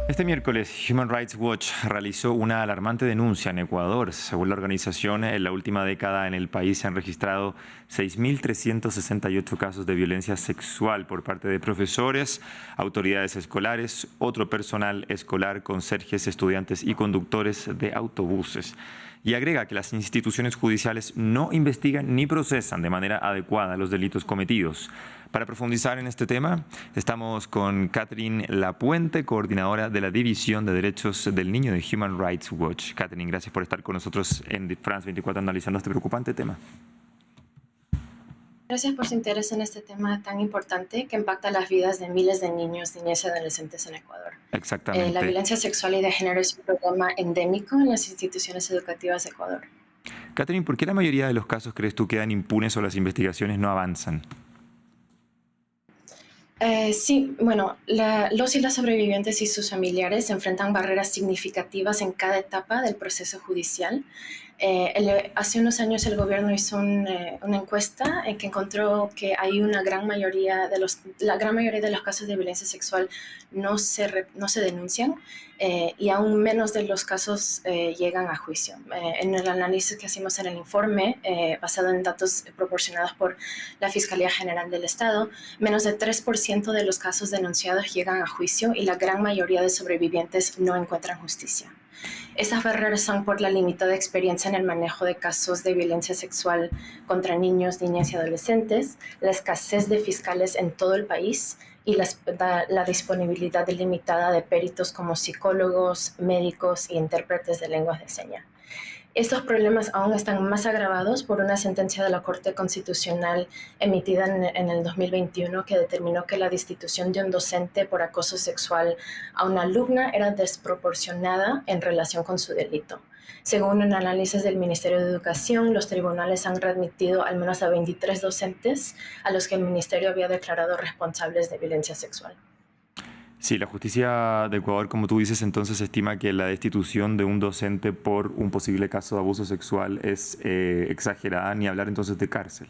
Este miércoles, Human Rights Watch realizó una alarmante denuncia en Ecuador. Según la organización, en la última década en el país se han registrado 6.368 casos de violencia sexual por parte de profesores, autoridades escolares, otro personal escolar, conserjes, estudiantes y conductores de autobuses. Y agrega que las instituciones judiciales no investigan ni procesan de manera adecuada los delitos cometidos. Para profundizar en este tema, estamos con Catherine Lapuente, coordinadora de la División de Derechos del Niño de Human Rights Watch. Catherine, gracias por estar con nosotros en France 24 analizando este preocupante tema. Gracias por su interés en este tema tan importante que impacta las vidas de miles de niños, niñas y adolescentes en Ecuador. La Exactamente. violencia sexual y de género es un problema endémico en las instituciones educativas de Ecuador. Catherine, ¿por qué la mayoría de los casos crees tú quedan impunes o las investigaciones no avanzan? Sí, bueno, los y las sobrevivientes y sus familiares enfrentan barreras significativas en cada etapa del proceso judicial. Hace unos años el gobierno hizo una encuesta en que encontró que hay la gran mayoría de los casos de violencia sexual no se denuncian, y aún menos de los casos llegan a juicio. En el análisis que hicimos en el informe, basado en datos proporcionados por la Fiscalía General del Estado, menos de 3% de los casos denunciados llegan a juicio y la gran mayoría de sobrevivientes no encuentran justicia. Estas barreras son por la limitada experiencia en el manejo de casos de violencia sexual contra niños, niñas y adolescentes, la escasez de fiscales en todo el país y la disponibilidad limitada de peritos como psicólogos, médicos e intérpretes de lenguas de señas. Estos problemas aún están más agravados por una sentencia de la Corte Constitucional emitida en el 2021 que determinó que la destitución de un docente por acoso sexual a una alumna era desproporcionada en relación con su delito. Según un análisis del Ministerio de Educación, los tribunales han readmitido al menos a 23 docentes a los que el Ministerio había declarado responsables de violencia sexual. Sí, la justicia de Ecuador, como tú dices, entonces estima que la destitución de un docente por un posible caso de abuso sexual es exagerada, ni hablar entonces de cárcel.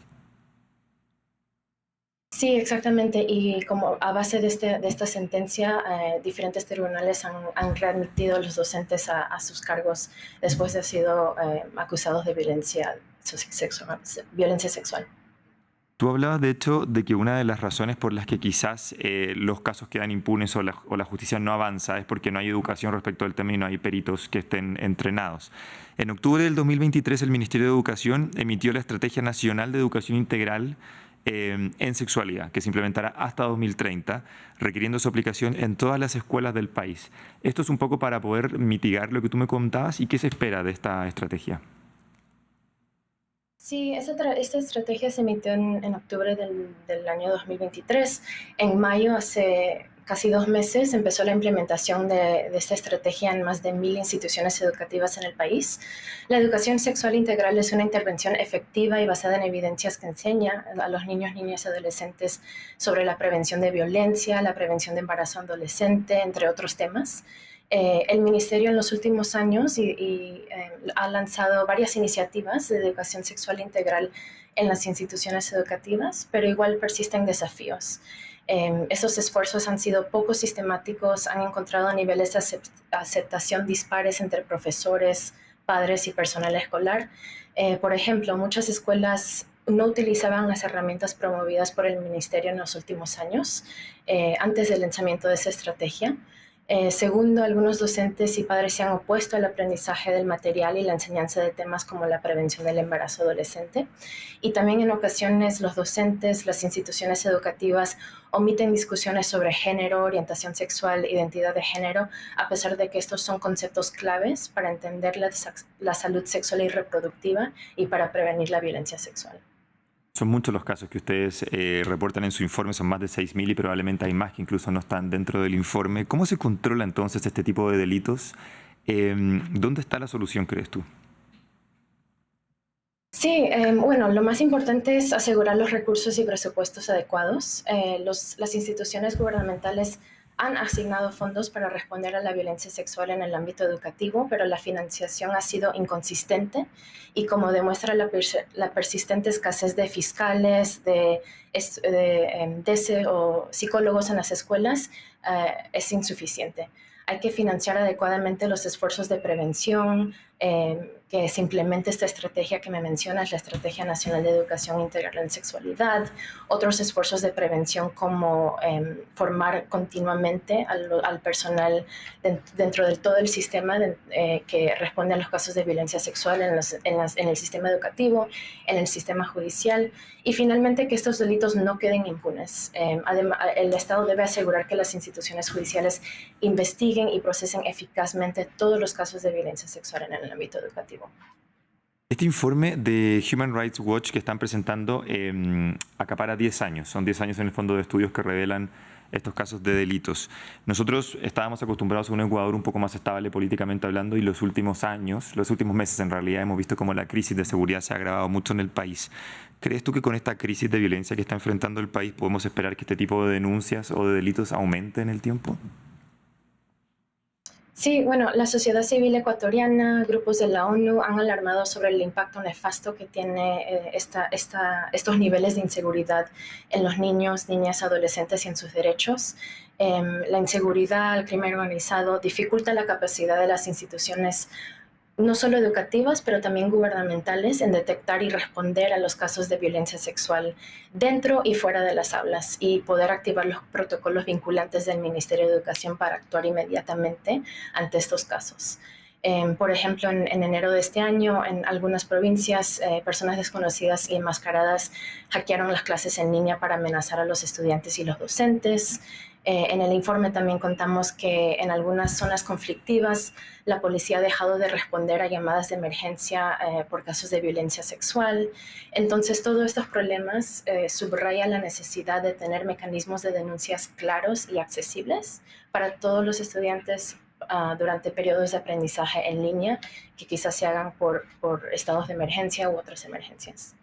Sí, exactamente. Y como a base de esta sentencia, diferentes tribunales han readmitido a los docentes a sus cargos después de haber sido acusados de violencia sexual. Tú hablabas, de hecho, de que una de las razones por las que quizás los casos quedan impunes o la justicia no avanza es porque no hay educación respecto al tema y no hay peritos que estén entrenados. En octubre del 2023, el Ministerio de Educación emitió la Estrategia Nacional de Educación Integral en Sexualidad, que se implementará hasta 2030, requiriendo su aplicación en todas las escuelas del país. Esto es un poco para poder mitigar lo que tú me contabas y qué se espera de esta estrategia. Sí, esta estrategia se emitió en octubre del año 2023. En mayo, hace casi 2 meses, empezó la implementación de esta estrategia en más de 1.000 instituciones educativas en el país. La educación sexual integral es una intervención efectiva y basada en evidencias que enseña a los niños, niñas y adolescentes sobre la prevención de violencia, la prevención de embarazo adolescente, entre otros temas. El Ministerio en los últimos años ha lanzado varias iniciativas de educación sexual integral en las instituciones educativas, pero igual persisten desafíos. Esos esfuerzos han sido poco sistemáticos, han encontrado niveles de aceptación dispares entre profesores, padres y personal escolar. Por ejemplo, muchas escuelas no utilizaban las herramientas promovidas por el Ministerio en los últimos años, antes del lanzamiento de esa estrategia. Segundo, algunos docentes y padres se han opuesto al aprendizaje del material y la enseñanza de temas como la prevención del embarazo adolescente. Y también en ocasiones los docentes, las instituciones educativas omiten discusiones sobre género, orientación sexual, identidad de género, a pesar de que estos son conceptos claves para entender la salud sexual y reproductiva y para prevenir la violencia sexual. Son muchos los casos que ustedes reportan en su informe, son más de 6.000 y probablemente hay más que incluso no están dentro del informe. ¿Cómo se controla entonces este tipo de delitos? ¿Dónde está la solución, crees tú? Sí, bueno, lo más importante es asegurar los recursos y presupuestos adecuados. Las instituciones gubernamentales han asignado fondos para responder a la violencia sexual en el ámbito educativo, pero la financiación ha sido inconsistente y como demuestra la persistente escasez de fiscales, DESE o psicólogos en las escuelas, es insuficiente. hay que financiar adecuadamente los esfuerzos de prevención, que se implemente esta estrategia que me mencionas, la Estrategia Nacional de Educación Integral en Sexualidad, otros esfuerzos de prevención como formar continuamente al personal dentro de todo el sistema que responde a los casos de violencia sexual en el sistema educativo, en el sistema judicial, y finalmente que estos delitos no queden impunes. Además, el Estado debe asegurar que las instituciones judiciales investiguen y procesen eficazmente todos los casos de violencia sexual en el ámbito educativo. Este informe de Human Rights Watch que están presentando acapara 10 años. Son 10 años en el fondo de estudios que revelan estos casos de delitos. Nosotros estábamos acostumbrados a un Ecuador un poco más estable políticamente hablando y los últimos años, los últimos meses en realidad, hemos visto cómo la crisis de seguridad se ha agravado mucho en el país. ¿Crees tú que con esta crisis de violencia que está enfrentando el país podemos esperar que este tipo de denuncias o de delitos aumente en el tiempo? Sí, bueno, la sociedad civil ecuatoriana, grupos de la ONU han alarmado sobre el impacto nefasto que tiene estos niveles de inseguridad en los niños, niñas, adolescentes y en sus derechos. La inseguridad, el crimen organizado dificulta la capacidad de las instituciones no solo educativas, pero también gubernamentales, en detectar y responder a los casos de violencia sexual dentro y fuera de las aulas y poder activar los protocolos vinculantes del Ministerio de Educación para actuar inmediatamente ante estos casos. Por ejemplo, en enero de este año, en algunas provincias, personas desconocidas y enmascaradas hackearon las clases en línea para amenazar a los estudiantes y los docentes. En el informe también contamos que en algunas zonas conflictivas la policía ha dejado de responder a llamadas de emergencia por casos de violencia sexual. Entonces, todos estos problemas subrayan la necesidad de tener mecanismos de denuncias claros y accesibles para todos los estudiantes durante periodos de aprendizaje en línea que quizás se hagan por estados de emergencia u otras emergencias.